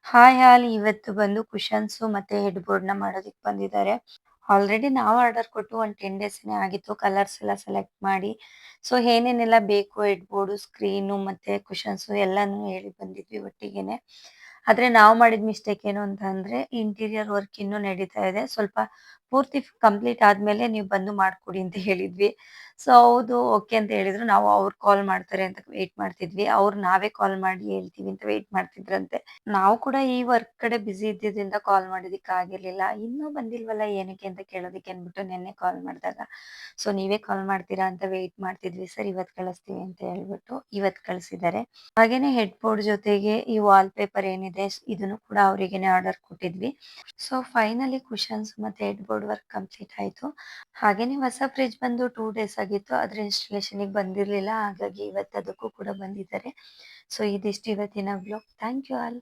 Hi all ಇವತ್ತು ಬಂದು ಕುಶನ್ಸು ಮತ್ತೆ ಹೆಡ್ ಬೋರ್ಡ್‌ನ ಮಾಡೋದಕ್ಕೆ ಬಂದಿದ್ದಾರೆ. ಆಲ್ರೆಡಿ ನಾವು ಆರ್ಡರ್ ಕೊಟ್ಟು ಒಂದು 10 ಡೇಸ್‌ನೇ ಆಗಿತ್ತು. ಕಲರ್ಸ್ ಎಲ್ಲ ಸೆಲೆಕ್ಟ್ ಮಾಡಿ, ಸೊ ಏನೇನೆಲ್ಲ ಬೇಕು ಹೆಡ್ ಬೋರ್ಡು, ಸ್ಕ್ರೀನು ಮತ್ತೆ ಕುಶನ್ಸು ಎಲ್ಲಾನು ಹೇಳಿ ಬಂದಿದ್ವಿ ಒಟ್ಟಿಗೆನೆ. ಆದ್ರೆ ನಾವು ಮಾಡಿದ ಮಿಸ್ಟೇಕ್ ಏನು ಅಂತ ಅಂದ್ರೆ ಇಂಟೀರಿಯರ್ ವರ್ಕ್ ಇನ್ನೂ ನಡೀತಾ ಇದೆ. ಸ್ವಲ್ಪ ಪೂರ್ತಿ ಕಂಪ್ಲೀಟ್ ಆದ್ಮೇಲೆ ನೀವು ಬಂದು ಮಾಡ್ಕೊಡಿ ಅಂತ ಹೇಳಿದ್ವಿ. ಸೊ ಹೌದು ಓಕೆ ಅಂತ ಹೇಳಿದ್ರು. ನಾವು ಅವ್ರು ಕಾಲ್ ಮಾಡ್ತಾರೆ ಅಂತ ವೇಟ್ ಮಾಡ್ತಿದ್ವಿ. ಅವ್ರು ನಾವೇ ಕಾಲ್ ಮಾಡಿ ಹೇಳ್ತೀವಿ ಅಂತ ವೇಟ್ ಮಾಡ್ತಿದ್ರಂತೆ. ನಾವು ಕೂಡ ಈ ವರ್ಕ್ ಕಡೆ ಬ್ಯುಸಿ ಇದ್ದಿದ್ರಿಂದ ಕಾಲ್ ಮಾಡೋದಿಕ್ ಆಗಿರ್ಲಿಲ್ಲ. ಇನ್ನೂ ಬಂದಿಲ್ವಲ್ಲ ಏನಕ್ಕೆ ಅಂತ ಕೇಳೋದಿಕ್ಕೆ ಅಂದ್ಬಿಟ್ಟು ನಿನ್ನೆ ಕಾಲ್ ಮಾಡಿದಾಗ, ಸೊ ನೀವೇ ಕಾಲ್ ಮಾಡ್ತೀರಾ ಅಂತ ವೇಟ್ ಮಾಡ್ತಿದ್ವಿ ಸರ್ ಇವತ್ತು ಕಳಿಸ್ತೀವಿ ಅಂತ ಹೇಳ್ಬಿಟ್ಟು ಇವತ್ತು ಕಳಿಸಿದ್ದಾರೆ. ಹಾಗೇನೆ ಹೆಡ್ ಬೋರ್ಡ್ ಜೊತೆಗೆ ಈ ವಾಲ್ ಪೇಪರ್ ಏನಿದೆ ಇದನ್ನು ಕೂಡ ಅವರಿಗೇನೆ ಆರ್ಡರ್ ಕೊಟ್ಟಿದ್ವಿ. ಸೊ ಫೈನಲಿ ಕುಶನ್ಸ್ ಮತ್ತೆ ಹೆಡ್ ಬೋರ್ಡ್ ವರ್ಕ್ ಕಂಪ್ಲೀಟ್ ಆಯ್ತು. ಹಾಗೇನೆ ಹೊಸ ಫ್ರಿಡ್ಜ್ ಬಂದು 2 ಡೇಸ್ ಆಗಿತ್ತು. ಅದ್ರ ಇನ್ಸ್ಟಾಲೇಷನ್‌ಗೆ ಬಂದಿರ್ಲಿಲ್ಲ. ಹಾಗಾಗಿ ಇವತ್ತು ಅದಕ್ಕೂ ಕೂಡ ಬಂದಿದ್ದಾರೆ. ಸೊ ಇದಿಷ್ಟು ಇವತ್ತಿನ ವ್ಲಾಗ್. Thank you all.